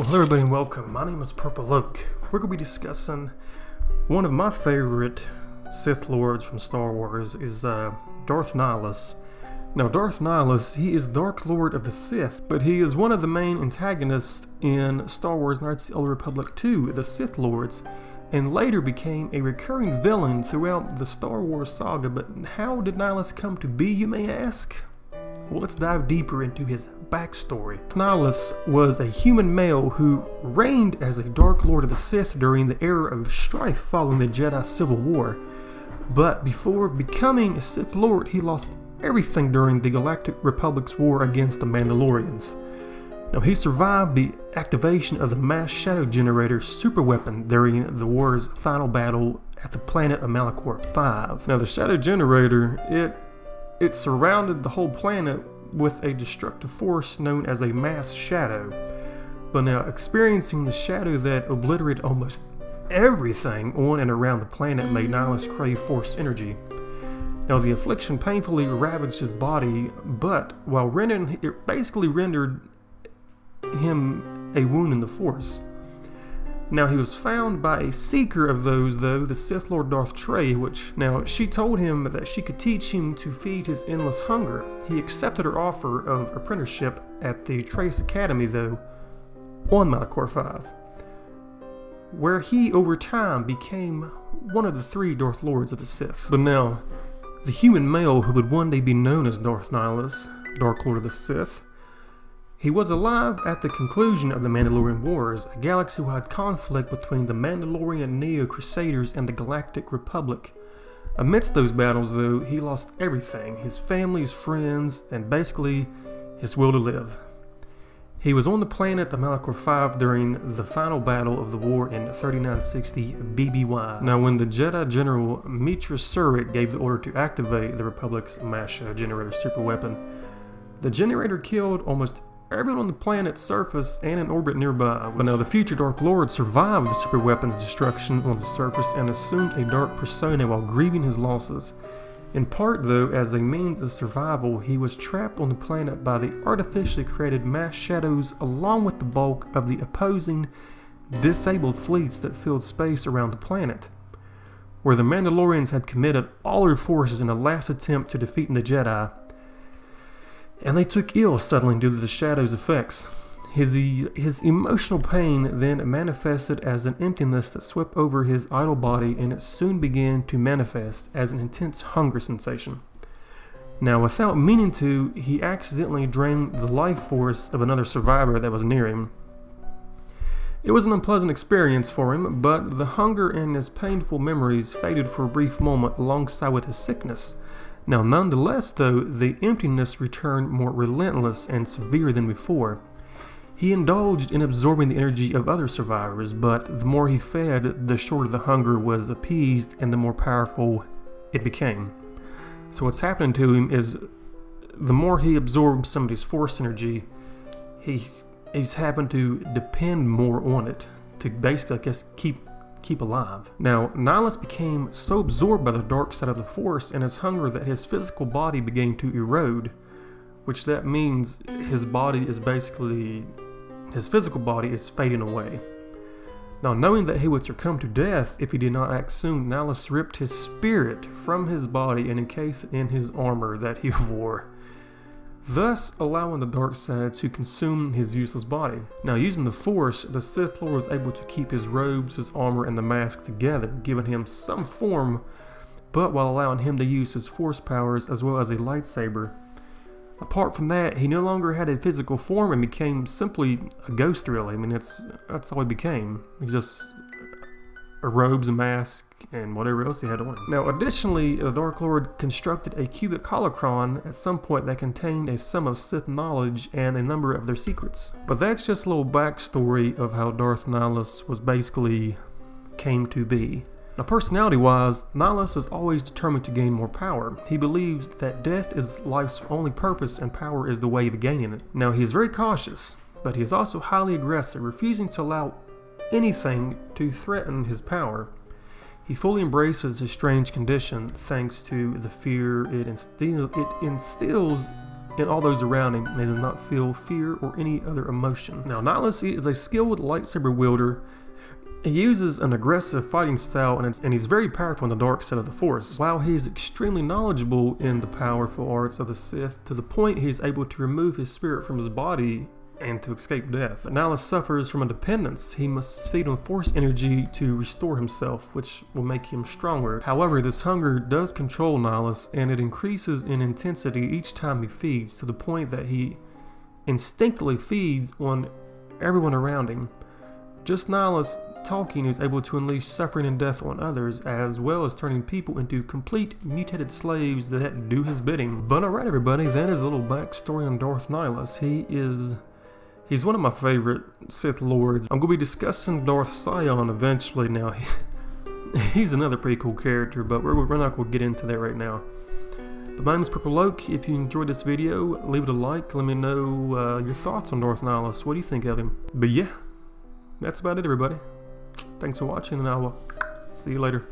Well, hello everybody and welcome. My name is Purple Oak. We're going to be discussing one of my favorite Sith Lords from Star Wars is Darth Nihilus. Now, Darth Nihilus, he is Dark Lord of the Sith, but he is one of the main antagonists in Star Wars Knights of the Old Republic 2, the Sith Lords, and later became a recurring villain throughout the Star Wars saga. But how did Nihilus come to be, you may ask? Well, let's dive deeper into his backstory. Nihilus was a human male who reigned as a Dark Lord of the Sith during the era of strife following the Jedi Civil War. But before becoming a Sith Lord, he lost everything during the Galactic Republic's war against the Mandalorians. Now, he survived the activation of the Mass Shadow Generator superweapon during the war's final battle at the planet of Malachor 5. Now, the Shadow Generator, it surrounded the whole planet with a destructive force known as a mass shadow. But now, experiencing the shadow that obliterated almost everything on and around the planet made Nihilus crave force energy. Now, the affliction painfully ravaged his body, but while it basically rendered him a wound in the force. Now, he was found by a seeker of those, though, the Sith Lord Darth Trey, she told him that she could teach him to feed his endless hunger. He accepted her offer of apprenticeship at the Trace Academy, though, on Malachor 5, where he, over time, became one of the three Darth Lords of the Sith. But now, the human male who would one day be known as Darth Nihilus, Dark Lord of the Sith, he was alive at the conclusion of the Mandalorian Wars, a galaxy-wide conflict between the Mandalorian Neo-Crusaders and the Galactic Republic. Amidst those battles, though, he lost everything: his family, his friends, and basically his will to live. He was on the planet of Malachor 5 during the final battle of the war in 3960 BBY. Now, when the Jedi General Meetra Surik gave the order to activate the Republic's Mass Shadow Generator superweapon, the generator killed almost everyone on the planet's surface and in orbit nearby. But now, the future Dark Lord survived the superweapon's destruction on the surface and assumed a dark persona while grieving his losses. In part, though, as a means of survival, he was trapped on the planet by the artificially created mass shadows along with the bulk of the opposing, disabled fleets that filled space around the planet, where the Mandalorians had committed all their forces in a last attempt to defeat the Jedi, and they took ill suddenly due to the shadow's effects. His emotional pain then manifested as an emptiness that swept over his idle body, and it soon began to manifest as an intense hunger sensation. Now, without meaning to, he accidentally drained the life force of another survivor that was near him. It was an unpleasant experience for him, but the hunger and his painful memories faded for a brief moment alongside with his sickness. Now, nonetheless, though, the emptiness returned more relentless and severe than before. He indulged in absorbing the energy of other survivors, but the more he fed, the shorter the hunger was appeased and the more powerful it became. So what's happening to him is, the more he absorbs somebody's force energy, he's having to depend more on it to basically, I guess, keep alive. Now, Nihilus became so absorbed by the dark side of the Force and his hunger that his physical body began to erode, which that means his physical body is fading away. Now, knowing that he would succumb to death if he did not act soon, Nihilus ripped his spirit from his body and encased it in his armor that he wore, thus allowing the dark side to consume his useless body. Now, using the Force, the Sith Lord was able to keep his robes, his armor, and the mask together, giving him some form, but while allowing him to use his Force powers as well as a lightsaber. Apart from that, he no longer had a physical form and became simply a ghost, really. I mean, that's all he became. He's just a robes, a mask, and whatever else he had on him. Now, additionally, the Dark Lord constructed a cubic holocron at some point that contained a sum of Sith knowledge and a number of their secrets. But that's just a little backstory of how Darth Nihilus came to be. Now, personality-wise, Nihilus is always determined to gain more power. He believes that death is life's only purpose and power is the way of gaining it. Now, he's very cautious, but he is also highly aggressive, refusing to allow anything to threaten his power. He fully embraces his strange condition thanks to the fear it instills and all those around him, and they do not feel fear or any other emotion. Now, Nihilus is a skilled lightsaber wielder. He uses an aggressive fighting style, and he's very powerful in the dark side of the Force. While he is extremely knowledgeable in the powerful arts of the Sith, to the point he is able to remove his spirit from his body and to escape death. But Nihilus suffers from a dependence. He must feed on Force energy to restore himself, which will make him stronger. However, this hunger does control Nihilus, and it increases in intensity each time he feeds, to the point that he instinctively feeds on everyone around him. Just Nihilus talking is able to unleash suffering and death on others, as well as turning people into complete mutated slaves that do his bidding. But alright everybody, that is a little backstory on Darth Nihilus. He's one of my favorite Sith Lords. I'm going to be discussing Darth Sion eventually. Now, he's another pretty cool character, but we're not going to get into that right now. But my name is Purple Oak. If you enjoyed this video, leave it a like. Let me know your thoughts on Darth Nihilus. What do you think of him? But yeah, that's about it everybody. Thanks for watching, and I will see you later.